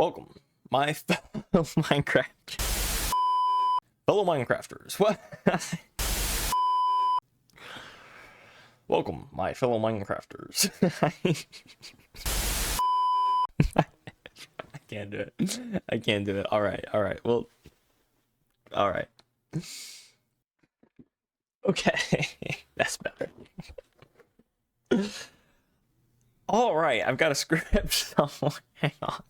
Welcome, my fellow Minecrafters. What? Welcome, my fellow Minecrafters. I can't do it. I can't do it. All right. Well, all right. Okay, that's better. All right, I've got a script somewhere. Hang on.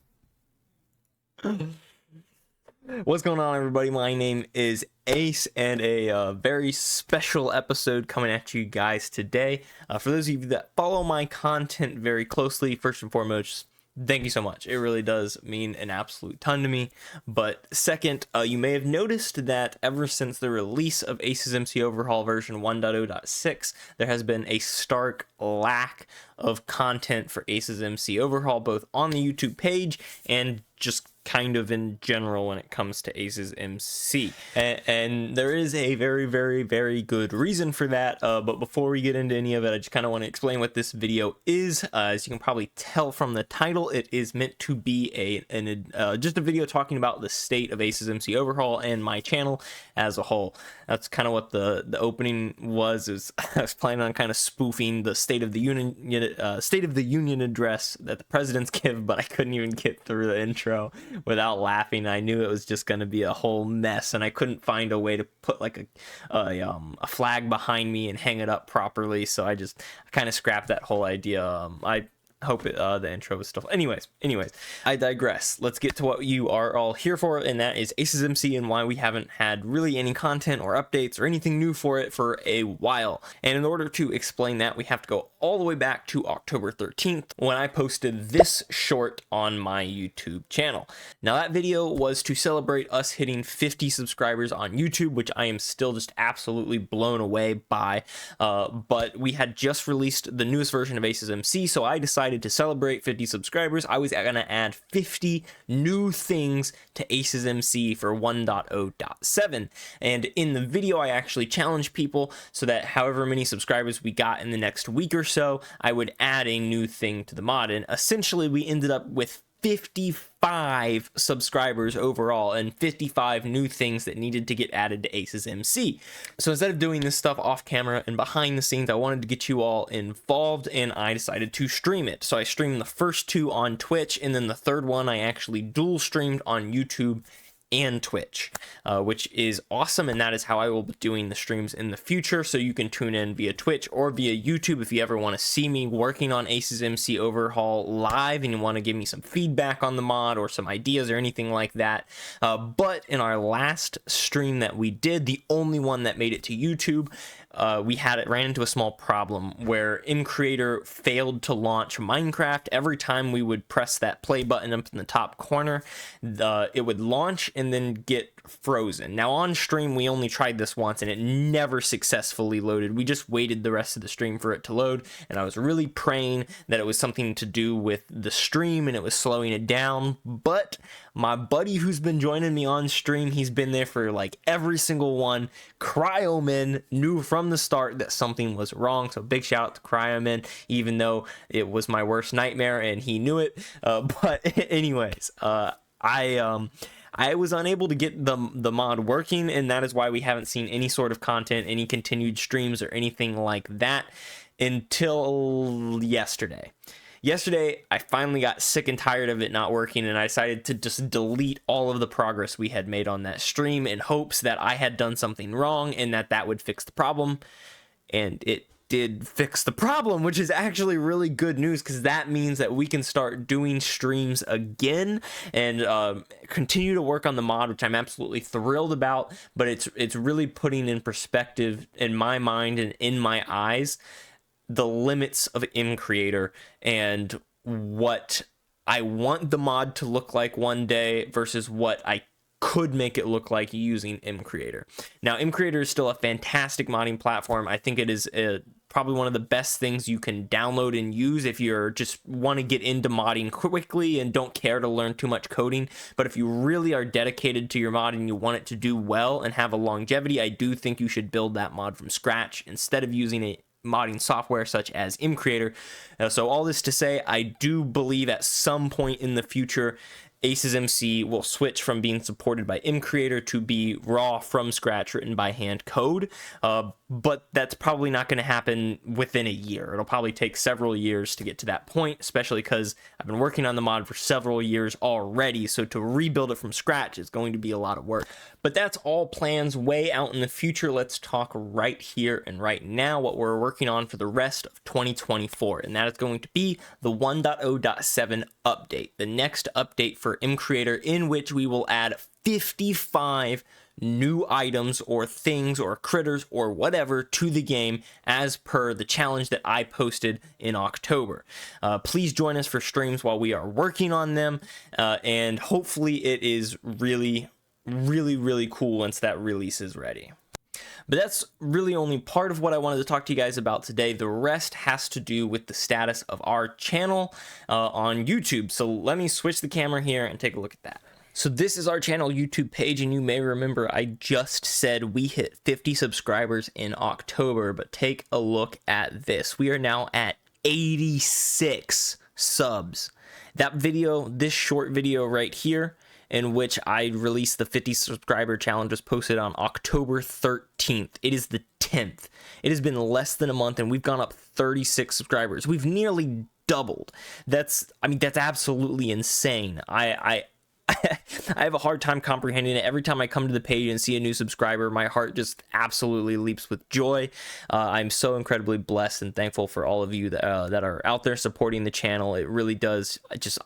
What's going on, everybody? My name is Ace, and a very special episode coming at you guys today. For those of you that follow my content very closely, first and foremost, thank you so much. It really does mean an absolute ton to me. But second, you may have noticed that ever since the release of A.C.E.S MC Overhaul version 1.0.6, there has been a stark lack of content for A.C.E.S MC Overhaul, both on the YouTube page and just kind of in general when it comes to A.C.E.S MC. And there is a very, very, very good reason for that. But before we get into any of it, I just kind of want to explain what this video is. As you can probably tell from the title, it is meant to be just a video talking about the state of A.C.E.S MC Overhaul and my channel as a whole. That's kind of what the opening was. I was planning on kind of spoofing the State of the Union address that the presidents give, but I couldn't even get through the intro without laughing. I knew it was just going to be a whole mess, and I couldn't find a way to put like a flag behind me and hang it up properly, so I kind of scrapped that whole idea. I hope the intro was still. Anyways, I digress. Let's get to what you are all here for, and that is A.C.E.S MC and why we haven't had really any content or updates or anything new for it for a while. And in order to explain that, we have to go all the way back to October 13th when I posted this short on my YouTube channel. Now, that video was to celebrate us hitting 50 subscribers on YouTube, which I am still just absolutely blown away by. But we had just released the newest version of A.C.E.S MC, so I decided to celebrate 50 subscribers. I was going to add 50 new things to A.C.E.S MC for 1.0.7. And in the video, I actually challenged people so that however many subscribers we got in the next week or so, I would add a new thing to the mod. And essentially, we ended up with 55 subscribers overall and 55 new things that needed to get added to A.C.E.S MC. So instead of doing this stuff off camera and behind the scenes, I wanted to get you all involved, and I decided to stream it. So I streamed the first two on Twitch, and then the third one I actually dual streamed on YouTube and Twitch, which is awesome, and that is how I will be doing the streams in the future. So you can tune in via Twitch or via YouTube if you ever want to see me working on A.C.E.S MC Overhaul live and you want to give me some feedback on the mod or some ideas or anything like that. But in our last stream that we did, the only one that made it to YouTube, we ran into a small problem where MCreator failed to launch Minecraft. Every time we would press that play button up in the top corner, it would launch and then get frozen. Now, on stream, we only tried this once and it never successfully loaded. We just waited the rest of the stream for it to load, and I was really praying that it was something to do with the stream and it was slowing it down. But my buddy who's been joining me on stream, he's been there for like every single one. Cryoman knew from the start that something was wrong, so big shout out to Cryoman, even though it was my worst nightmare and he knew it. But anyways, I was unable to get the mod working, and that is why we haven't seen any sort of content, any continued streams or anything like that until yesterday. Yesterday, I finally got sick and tired of it not working, and I decided to just delete all of the progress we had made on that stream in hopes that I had done something wrong and that would fix the problem. And it did fix the problem, which is actually really good news, because that means that we can start doing streams again and continue to work on the mod, which I'm absolutely thrilled about. But it's really putting in perspective in my mind and in my eyes the limits of MCreator and what I want the mod to look like one day versus what I could make it look like using MCreator. Now, MCreator is still a fantastic modding platform. I think it is probably one of the best things you can download and use if you're just want to get into modding quickly and don't care to learn too much coding. But if you really are dedicated to your mod and you want it to do well and have a longevity, I do think you should build that mod from scratch instead of using a modding software such as MCreator. So all this to say, I do believe at some point in the future A.C.E.S MC will switch from being supported by Creator to be raw from scratch written by hand code, but that's probably not going to happen within a year. It'll probably take several years to get to that point, especially because I've been working on the mod for several years already, so to rebuild it from scratch is going to be a lot of work. But that's all plans way out in the future. Let's talk right here and right now what we're working on for the rest of 2024, and that is going to be the 1.0.7 update, the next update for Creator, in which we will add 55 new items or things or critters or whatever to the game as per the challenge that I posted in October. Please join us for streams while we are working on them, and hopefully it is really cool once that release is ready. But that's really only part of what I wanted to talk to you guys about today. The rest has to do with the status of our channel on YouTube. So let me switch the camera here and take a look at that. So this is our channel YouTube page, and you may remember I just said we hit 50 subscribers in October, but take a look at this. We are now at 86 subs. That video, this short video right here, in which I released the 50 subscriber challenge, was posted on October 13th. It is the 10th. It has been less than a month, and we've gone up 36 subscribers. We've nearly doubled. That's absolutely insane. I have a hard time comprehending it. Every time I come to the page and see a new subscriber, my heart just absolutely leaps with joy. I'm so incredibly blessed and thankful for all of you that are out there supporting the channel. It really does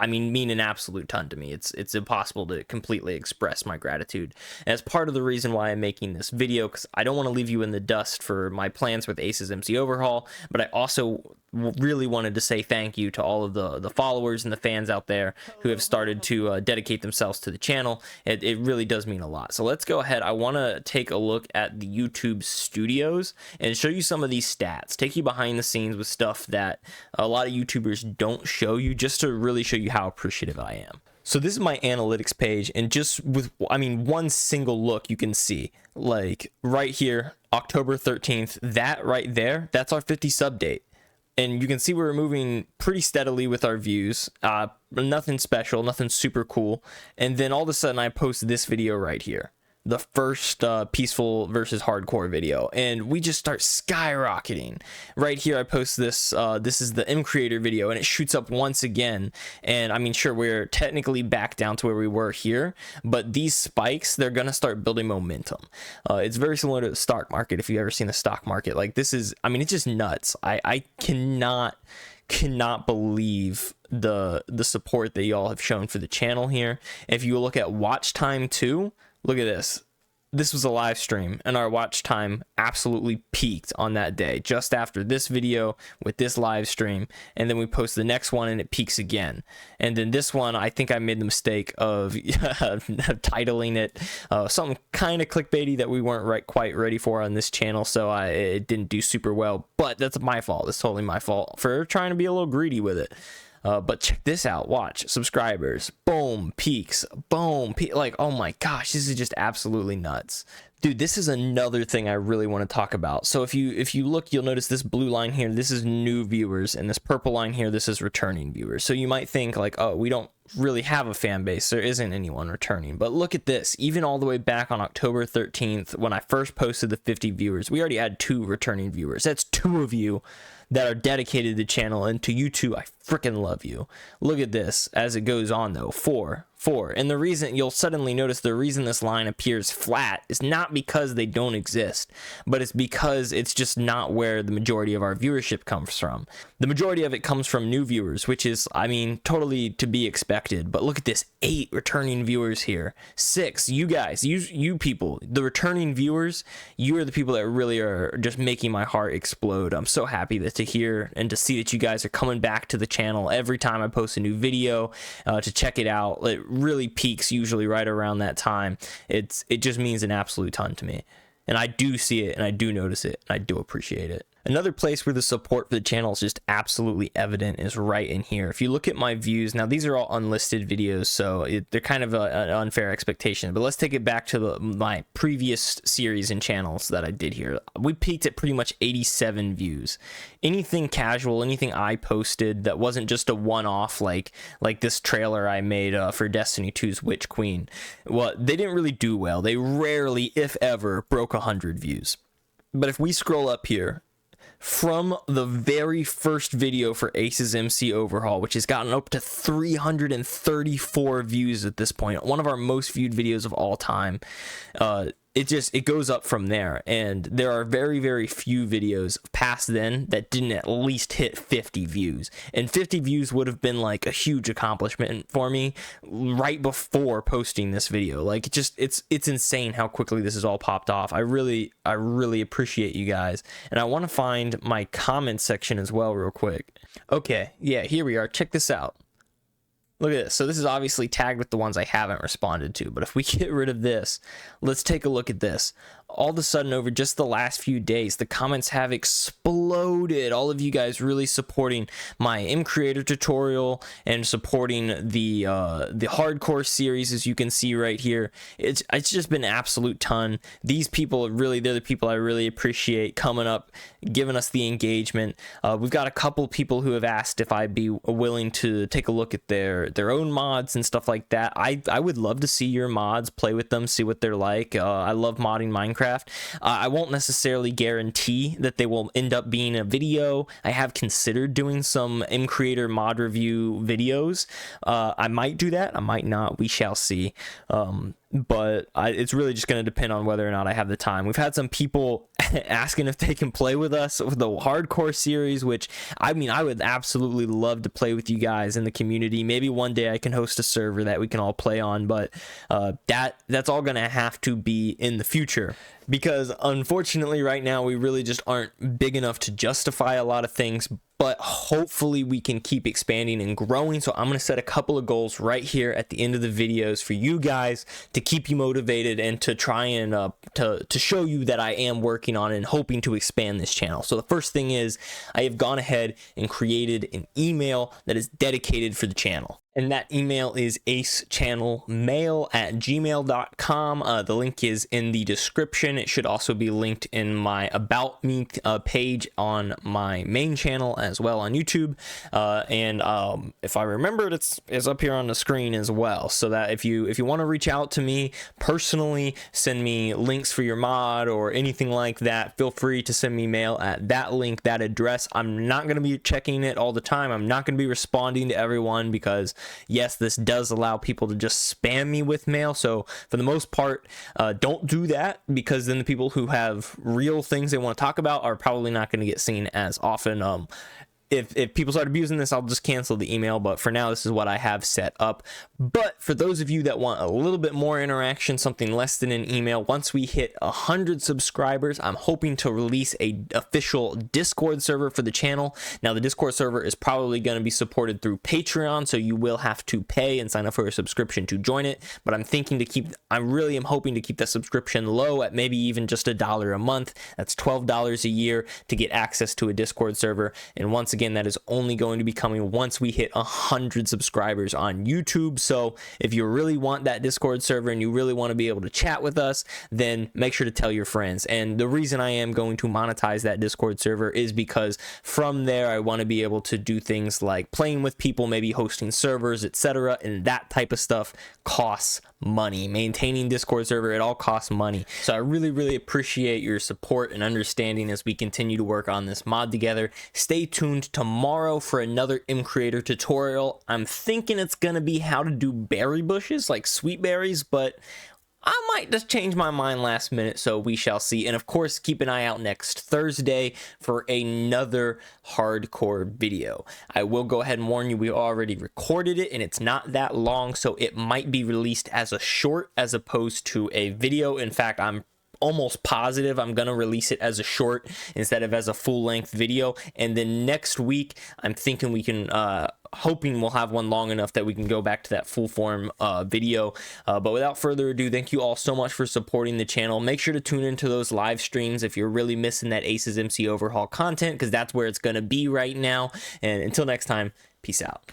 mean an absolute ton to me. It's impossible to completely express my gratitude. And that's part of the reason why I'm making this video, because I don't want to leave you in the dust for my plans with A.C.E.S MC Overhaul, but I also really wanted to say thank you to all of the followers and the fans out there who have started to dedicate themselves to the channel. It really does mean a lot. So let's go ahead. I want to take a look at the YouTube studios and show you some of these stats, take you behind the scenes with stuff that a lot of YouTubers don't show you, just to really show you how appreciative I am. So this is my analytics page, and just with, one single look, you can see, like right here, October 13th, that right there, that's our 50 sub date. And you can see we're moving pretty steadily with our views. Nothing special, nothing super cool. And then all of a sudden I post this video right here, the first peaceful versus hardcore video, and we just start skyrocketing. Right here I post this, this is the Creator video, and it shoots up once again. And sure, we're technically back down to where we were here, but these spikes, they're gonna start building momentum. It's very similar to the stock market. If you've ever seen the stock market, like, this is, it's just nuts. I cannot believe the support that y'all have shown for the channel here. If you look at watch time too, look at this. This was a live stream, and our watch time absolutely peaked on that day, just after this video with this live stream. And then we post the next one and it peaks again. And then this one, I think I made the mistake of titling it something kind of clickbaity that we weren't quite ready for on this channel. So it didn't do super well, but that's my fault. It's totally my fault for trying to be a little greedy with it. But check this out. Watch subscribers, boom, peaks, boom, like, oh my gosh, this is just absolutely nuts. Dude, this is another thing I really want to talk about. So if you look, you'll notice this blue line here, this is new viewers, and this purple line here, this is returning viewers. So you might think like, oh, we don't really have a fan base, there isn't anyone returning. But look at this, even all the way back on October 13th, when I first posted the 50 viewers, we already had 2 returning viewers. That's 2 of you that are dedicated to the channel, and to you two, I freaking love you. Look at this as it goes on though. 4. And the reason you'll suddenly notice, the reason this line appears flat is not because they don't exist, but it's because it's just not where the majority of our viewership comes from. The majority of it comes from new viewers, which is, totally to be expected. But look at this, 8 returning viewers here. 6, you guys, you people, the returning viewers, you are the people that really are just making my heart explode. I'm so happy to hear and to see that you guys are coming back to the channel every time I post a new video to check it out. It really peaks usually right around that time. It just means an absolute ton to me, and I do see it, and I do notice it, and I do appreciate it. Another place where the support for the channel is just absolutely evident is right in here. If you look at my views, now these are all unlisted videos, so they're kind of an unfair expectation, but let's take it back to my previous series and channels that I did here. We peaked at pretty much 87 views. Anything casual, anything I posted that wasn't just a one-off, like this trailer I made for Destiny 2's Witch Queen, well, they didn't really do well. They rarely, if ever, broke 100 views. But if we scroll up here, from the very first video for A.C.E.S MC Overhaul, which has gotten up to 334 views at this point, one of our most viewed videos of all time, it goes up from there. And there are very, very few videos past then that didn't at least hit 50 views, and 50 views would have been like a huge accomplishment for me right before posting this video. Like, it's insane how quickly this has all popped off. I really appreciate you guys, and I want to find my comment section as well real quick. Okay, yeah, here we are. Check this out. Look at this. So this is obviously tagged with the ones I haven't responded to, but if we get rid of this, let's take a look at this. All of a sudden, over just the last few days, the comments have exploded. All of you guys really supporting my Creator tutorial and supporting the hardcore series, as you can see right here. It's just been an absolute ton. These people, they're the people I really appreciate coming up, giving us the engagement. We've got a couple people who have asked if I'd be willing to take a look at their own mods and stuff like that. I would love to see your mods, play with them, see what they're like. I love modding Minecraft. I won't necessarily guarantee that they will end up being a video. I have considered doing some Creator mod review videos. I might do that, I might not, we shall see. But it's really just going to depend on whether or not I have the time. We've had some people asking if they can play with us with the hardcore series, which, I mean, I would absolutely love to play with you guys in the community. Maybe one day I can host a server that we can all play on, but that's all going to have to be in the future, because unfortunately right now we really just aren't big enough to justify a lot of things. But hopefully we can keep expanding and growing. So I'm going to set a couple of goals right here at the end of the videos for you guys to keep you motivated and to try and to show you that I am working on and hoping to expand this channel. So the first thing is, I have gone ahead and created an email that is dedicated for the channel. And that email is acechannelmail@gmail.com. The link is in the description. It should also be linked in my About Me page on my main channel as well on YouTube. And if I remember it, it's up here on the screen as well. So that if you want to reach out to me personally, send me links for your mod or anything like that, feel free to send me mail at that link, that address. I'm not going to be checking it all the time. I'm not going to be responding to everyone, because yes, this does allow people to just spam me with mail. So for the most part, don't do that, because then the people who have real things they want to talk about are probably not going to get seen as often. If people start abusing this, I'll just cancel the email, but for now this is what I have set up. But for those of you that want a little bit more interaction, something less than an email, once we hit 100 subscribers, I'm hoping to release a official Discord server for the channel. Now the Discord server is probably going to be supported through Patreon, so you will have to pay and sign up for a subscription to join it. But I really am hoping to keep that subscription low at maybe even just $1 a month. That's $12 a year to get access to a Discord server. And once again, that is only going to be coming once we hit 100 subscribers on YouTube. So if you really want that Discord server and you really want to be able to chat with us, then make sure to tell your friends. And the reason I am going to monetize that Discord server is because from there I want to be able to do things like playing with people, maybe hosting servers, etc. And that type of stuff costs money. Maintaining Discord server, it all costs money. So I really appreciate your support and understanding as we continue to work on this mod together. Stay tuned tomorrow for another Creator tutorial. I'm thinking it's gonna be how to do berry bushes, like sweet berries, but I might just change my mind last minute, so we shall see. And of course, keep an eye out next Thursday for another hardcore video. I will go ahead and warn you, we already recorded it and it's not that long, so it might be released as a short as opposed to a video. In fact, I'm almost positive I'm gonna release it as a short instead of as a full-length video. And then next week I'm thinking we can hoping we'll have one long enough that we can go back to that full form video. But without further ado, thank you all so much for supporting the channel. Make sure to tune into those live streams if you're really missing that Aces MC Overhaul content, because that's where it's going to be right now. And until next time, peace out.